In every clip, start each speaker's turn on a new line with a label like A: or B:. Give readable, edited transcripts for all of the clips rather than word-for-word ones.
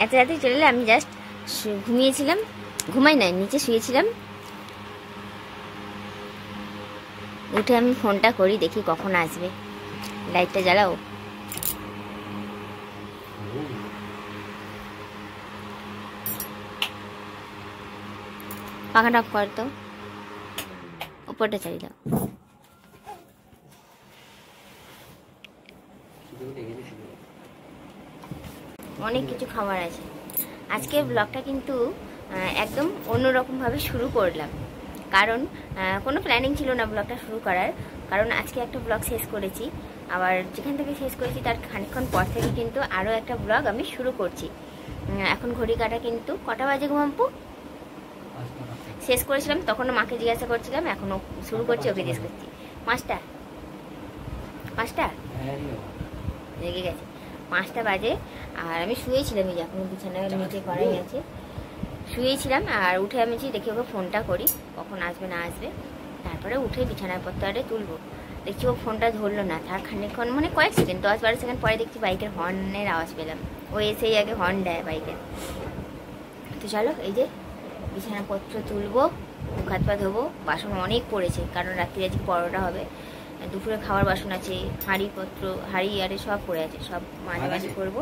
A: এত রাতে চলে এলাম। আমি জাস্ট ঘুমিয়েছিলাম, ঘুমাই নাই, নিচে শুয়েছিলাম। উঠে আমি ফোনটা করি, দেখি কখন আসবে। লাইটটা জ্বালাও। পাখাটা অফ কর তো, উপরটা চালিয়ে দাও। অনেক কিছু খাবার আছে আজকে। ব্লগটা কিন্তু একদম অন্যরকমভাবে শুরু করলাম, কারণ কোনো প্ল্যানিং ছিল না ব্লগটা শুরু করার। কারণ আজকে একটা ব্লগ শেষ করেছি, আবার যেখান থেকে শেষ করেছি তার খানিকক্ষণ পর থেকে কিন্তু আরও একটা ব্লগ আমি শুরু করছি। এখন ঘড়ি কাটা কিন্তু কটা বাজে ঘুমাবো? শেষ করেছিলাম তখনও মাকে জিজ্ঞাসা করছিলাম, এখনও শুরু করছি, ওকে জিজ্ঞেস করছি। পাঁচটা লেগে গেছে, 5টা বাজে। আর আমি শুয়েছিলাম, এই যে এখন বিছানায় নিচে করাই আছে, শুয়েছিলাম। আর উঠে আমি দেখি ওকে ফোনটা করি, কখন আসবে না আসবে। তারপরে উঠে বিছানার পত্রে তুলবো, দেখছি ও ফোনটা ধরলো না। তার খানিকক্ষণ মানে কয়েক সেকেন্ড, 10-12 সেকেন্ড পরে দেখছি বাইকের হর্নের আওয়াজ পেলাম। ও এসেই আগে হর্ন দেয় বাইকের। তো চলো, এই যে বিছানাপত্র তুলবো, মুখ হাত পা ধোবো। বাসন অনেক পড়েছে, কারণ রাত্রি আজকে পরোটা হবে, দুপুরে খাওয়ার বাসন আছে, হাঁড়ি আরে সব পড়ে আছে, সব মাঝে করবো।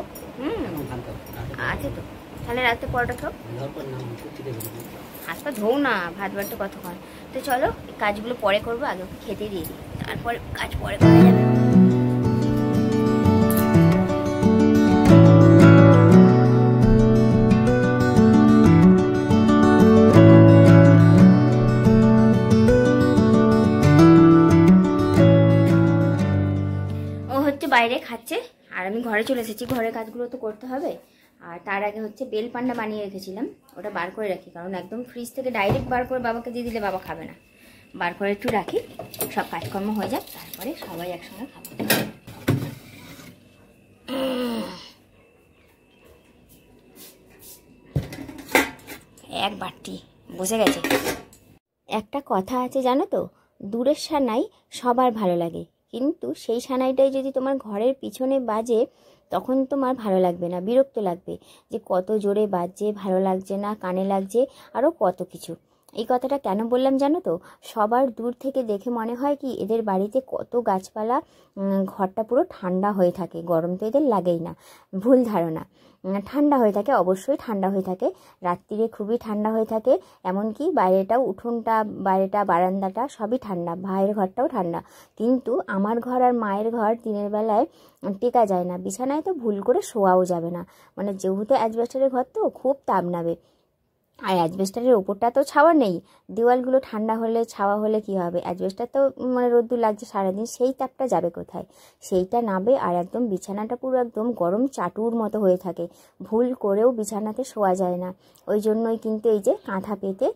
A: আছে তো, তাহলে রাতে পরোটা খাও, হাত পা ধোও না, ভাত বাড়তে কতক্ষণ। তো চলো, কাজগুলো পরে করবো, আগে ওকে খেতে দিয়ে দিই, তারপরে কাজ পরে করা যাবে। বাইরে খাচ্ছে আর আমি ঘরে চলে এসেছি। ঘরের কাজগুলো তো করতে হবে। আর তার আগে হচ্ছে বেল পান্ডা বানিয়ে রেখেছিলাম, ওটা বার করে রাখি, কারণ একদম ফ্রিজ থেকে ডাইরেক্ট বার করে বাবাকে দিয়ে দিলে বাবা খাবে না। বার করে একটু রাখি, সব কাজকর্ম হয়ে যাক, তারপরে সবাই একসঙ্গে খাবো। এক বাটি বসে গেছে। একটা কথা আছে জানো তো, দূরের সানাই সবার ভালো লাগে, কিন্তু সেই সানাইটাই যদি তোমার ঘরের পিছনে বাজে তখন তোমার ভালো লাগবে না, বিরক্ত লাগবে, যে কত জোরে বাজছে, ভালো লাগছে না, কানে লাগছে, আরও কত কিছু। এই কথাটা কেন বললাম জানো তো, সবার দূর থেকে দেখে মনে হয় কি এদের বাড়িতে কত গাছপালা, ঘরটা পুরো ঠান্ডা হয়ে থাকে, গরম তো এদের লাগেই না, ভুল ধারণা। ঠান্ডা হয়ে থাকে, অবশ্যই ঠান্ডা হয়ে থাকে, রাত্রিরে খুবই ঠান্ডা হয়ে থাকে। এমনকি বাইরেটাও, উঠোনটা, বাইরেটা, বারান্দাটা সবই ঠান্ডা, ভাইয়ের ঘরটাও ঠান্ডা। কিন্তু আমার ঘর আর মায়ের ঘর দিনের বেলায় টেকা যায় না, বিছানায় তো ভুল করে শোয়াও যাবে না, মানে যেহেতু অ্যাজবেস্টারের ঘর তো খুব তাপ নাবে। আর অ্যাজবেস্টারের ওপরটা তো ছাওয়া নেই, দেওয়ালগুলো ঠান্ডা হলে, ছাওয়া হলে কি হবে, অ্যাজবেস্টার তো মানে রোদ্দুর লাগছে সারাদিন, সেই তাপটা যাবে কোথায়, সেইটা নাবে। আর একদম বিছানাটা পুরো একদম গরম চাটুর মতো হয়ে থাকে, ভুল করেও বিছানাতে শোয়া যায় না। ওই জন্যই কিন্তু এই যে কাঁথা পেতে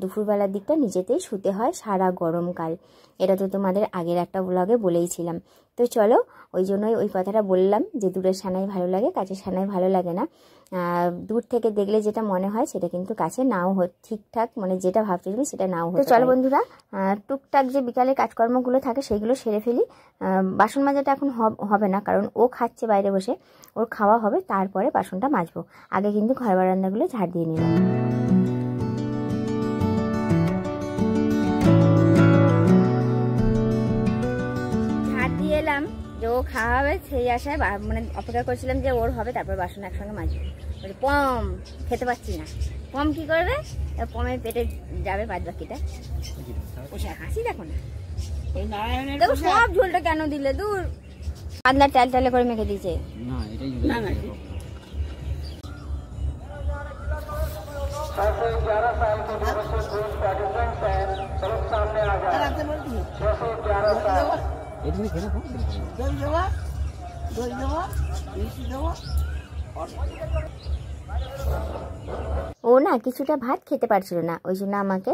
A: দুপুরবেলার দিকটা নিজেতেই শুতে হয় সারা গরমকাল। এটা তো তোমাদের আগের একটা ব্লগে বলেইছিলাম। তো চলো, ওই জন্যই ওই কথাটা বললাম যে দূরের সানাই ভালো লাগে, কাছের সানাই ভালো লাগে না। দূর থেকে দেখলে যেটা মনে হয় সেটা কিন্তু কাছে নাও ঠিকঠাক, মানে যেটা ভাবছি তুমি সেটা নাও হতে। তো চলো বন্ধুরা, টুকটাক যে বিকালে কাজকর্মগুলো থাকে সেইগুলো সেরে ফেলি। বাসন মাজাটা এখন হবে না, কারণ ও খাচ্ছে বাইরে বসে, ওর খাওয়া হবে, তারপরে বাসনটা মাজবো। আগে কিন্তু ঘর বারান্দাগুলো ঝাড় দিয়ে নিলাম। ঝাড় দিয়ে এলাম, যে ও খাওয়া হবে সেই আশায়, মানে অপেক্ষা করছিলাম যে ওর হবে, তারপর বাসন একসঙ্গে মাজবো। বলি পম খেতে পাচ্ছি না, পম কি করবে, পমের পেটে যাবে বাদ বাকিটা। হাসি দেখো না, দেখো সব ঝোলটা কেন দিলে, দূর পাতলা টাল টালে করে মেখে দিয়েছে। ও না কিছুটা ভাত খেতে পারছিল না, ওই জন্য আমাকে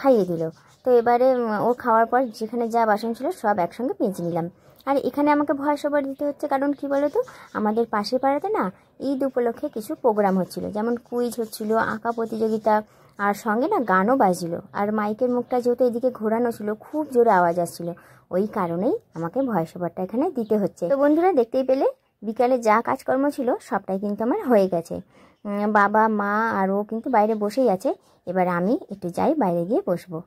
A: খাইয়ে দিল। তো এবারে ও খাওয়ার পর যেখানে যা বাসন ছিল সব একসঙ্গে মেজে নিলাম। আর এখানে আমাকে ভয়েস ওভার দিতে হচ্ছে, কারণ কি বলো তো, আমাদের পাশের পাড়াতে না ঈদ উপলক্ষে কিছু প্রোগ্রাম হচ্ছিল, যেমন কুইজ হচ্ছিল, আঁকা প্রতিযোগিতা, আর সঙ্গে না গানও বাজছিল। আর মাইকের মুখটা যেহেতু এদিকে ঘোরানো ছিল, খুব জোরে আওয়াজ আসছিল, ওই কারণেই আমাকে ভয়েস ওভারটা এখানে দিতে হচ্ছে। তো বন্ধুরা দেখতেই পেলে বিকালে যা কাজকর্ম ছিল সবটাই কিন্তু আমার হয়ে গেছে। বাবা, মা আর ও কিন্তু বাইরে বসেই আছে। এবার আমি একটু যাই, বাইরে গিয়ে বসবো।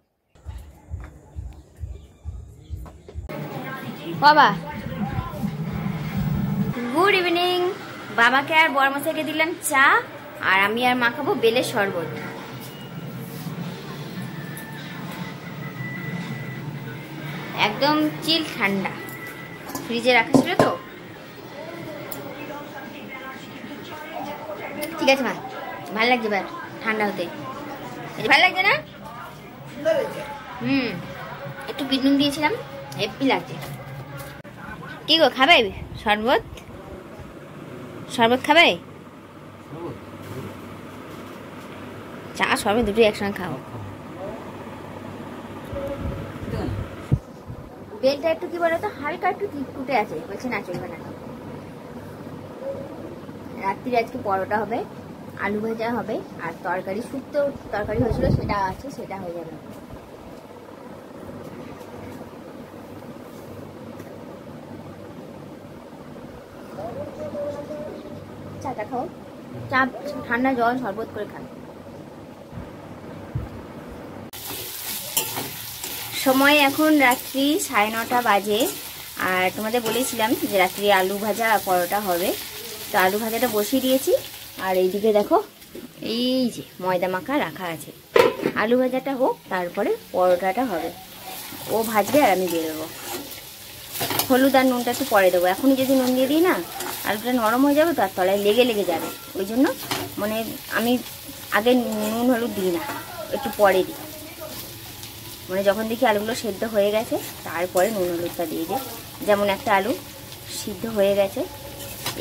A: বাবা, গুড ইভিনিং। বাবাকে আর বড়মশাইকে দিলাম চা, আর আমি আর মা খাবো বেলের শরবত। একদম চিল ঠান্ডা, ফ্রিজে রাখা ছিল তো। ঠিক আছে মা, ভালো লাগছে এবার ঠান্ডা হতে। ভালো লাগছে না? একটু বিট নুন দিয়েছিলাম, হেপি লাগছে। কি গো, খাবে শরবত? শরবত খাবে? চা শরবত দুটোই একসঙ্গে খাও। বেলটা একটু কি বলতো, হালকা একটু ফুটে আছে, বলছে না চলবে না। রাত্রিরে আজকে পরোটা হবে, আলু ভাজা হবে, আর তরকারি, শুক্তো তরকারি হয়েছিল সেটা আছে, সেটা হয়ে যাবে। চাটা খাও, চা ঠান্ডা জল শরবত করে খাও। সময় এখন রাত্রি 9:30 বাজে। আর তোমাদের বলেছিলাম যে রাত্রি আলু ভাজা পরোটা হবে, তো আলু ভাজাটা বসিয়ে দিয়েছি। আর এইদিকে দেখো, এই যে ময়দা মাখা রাখা আছে। আলু ভাজাটা হোক, তারপরে পরোটাটা হবে। ও ভাজবে আর আমি বেরোবো। হলুদ আর নুনটা একটু পরে দেবো, এখনই যদি নুন দিয়ে দিই না, আলুটা নরম হয়ে যাবে, তার তলায় লেগে যাবে। ওই জন্য মানে আমি আগে নুন হলুদ দিই না, একটু পরে দিই। মানে যখন দেখি আলুগুলো সেদ্ধ হয়ে গেছে, তারপরে নুন হলুদটা দিয়ে দিই। যেমন একটা আলু সিদ্ধ হয়ে গেছে,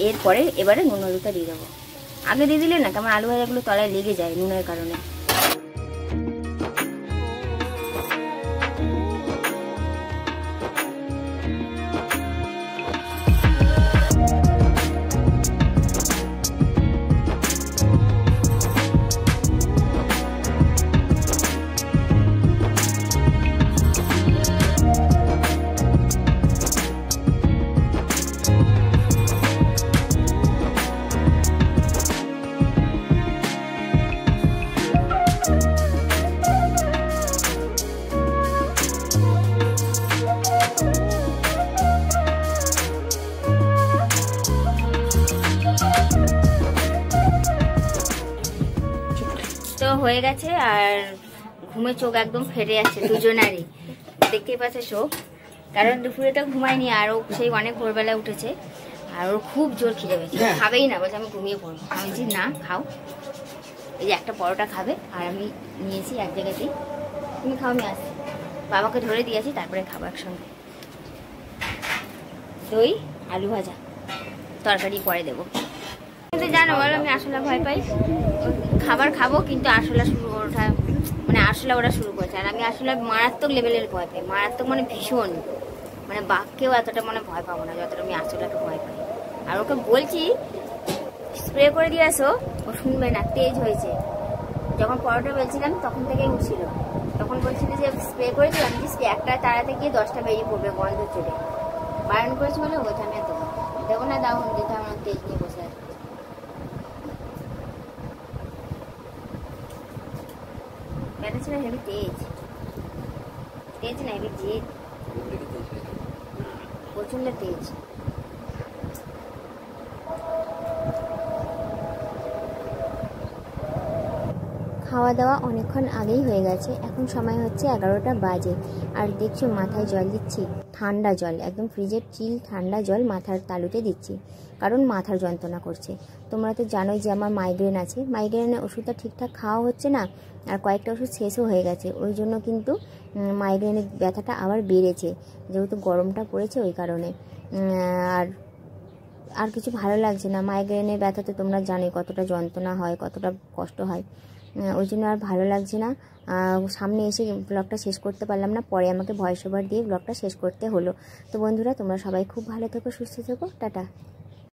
A: এরপরে এবারে নুন হলুদটা দিয়ে দেবো। আগে দিয়ে দিলে না কেমন আলু ভাজাগুলো তলায় লেগে যায় নুনের কারণে। তো হয়ে গেছে, আর ঘুমে চোখ একদম ফেটে যাচ্ছে দুজনারই, দেখতেই পাচ্ছে চোখ। কারণ দুপুরে তো ঘুমায়নি, আর ও সেই অনেক ভোরবেলা উঠেছে, আর ওর খুব জোর খিদে পেয়েছে, খাবেই না, বলছে আমি ঘুমিয়ে পড়বো। আমি বলছি না, খাও। এই যে একটা পরোটা খাবে, আর আমি নিয়েছি এক জায়গাতেই, তুমি খাও, আমি আসছি। বাবাকে ধরে দিয়েছি, তারপরে খাবো একসঙ্গে। দই আলু ভাজা তরকারি পরে দেবো। কিন্তু জানো বলো, আমি আসলে ভয় পাই। খাবার খাবো কিন্তু আরশোলা শুরু ওঠা, মানে আরশোলা ওরা শুরু করেছে। আর আমি আসলে মারাত্মক লেভেলের ভয় পাই, মারাত্মক মানে ভীষণ, মানে বাঘকেও এতটা মানে ভয় পাবো না যতটা আমি আরশোলাকে ভয় পাই। আর ওকে বলছি স্প্রে করে দিয়ে আসো, ও শুনবে না, তেজ হয়েছে। যখন পরোটা বেলছিলাম তখন থেকেই উঠছিল, তখন বলছিল যে স্প্রে করে দিই, আমি যে একটা তাড়াতে গিয়ে 10টা বেরিয়ে পড়বে গন্ধ চলে। বারণ করেছি বলে বলছে আমি আর দেবো না, দাও দিতে, আমার তেজ নিয়ে বসে আছে। ব্যাটা ছিল হেভি তেজ, তেজ না হেভি জেদ, প্রচন্ড তেজ। খাওয়া দাওয়া অনেকক্ষণ আগেই হয়ে গেছে, এখন সময় হচ্ছে 11টা বাজে। আর দেখছো মাথায় জল দিচ্ছি, ঠান্ডা জল, একদম ফ্রিজের চিল ঠান্ডা জল মাথার তালুতে দিচ্ছি, কারণ মাথার যন্ত্রণা করছে। তোমরা তো জানোই যে আমার মাইগ্রেন আছে, মাইগ্রেনের ওষুধটা ঠিকঠাক খাওয়া হচ্ছে না, আর কয়েকটা ওষুধ শেষও হয়ে গেছে। ওই জন্য কিন্তু মাইগ্রেনের ব্যথাটা আবার বেড়েছে, যেহেতু গরমটা পড়েছে ওই কারণে। আর কিছু ভালো লাগছে না। মাইগ্রেনের ব্যথাতে তোমরা জানোই কতটা যন্ত্রণা হয়, কতটা কষ্ট হয়। ওই জন্য আর ভালো লাগছে না। সামনে এসে ব্লগটা শেষ করতে পারলাম না, পরে আমাকে ভয়েস ওভার দিয়ে ব্লগটা শেষ করতে হলো। তো বন্ধুরা, তোমরা সবাই খুব ভালো থেকো, সুস্থ থেকো, টাটা।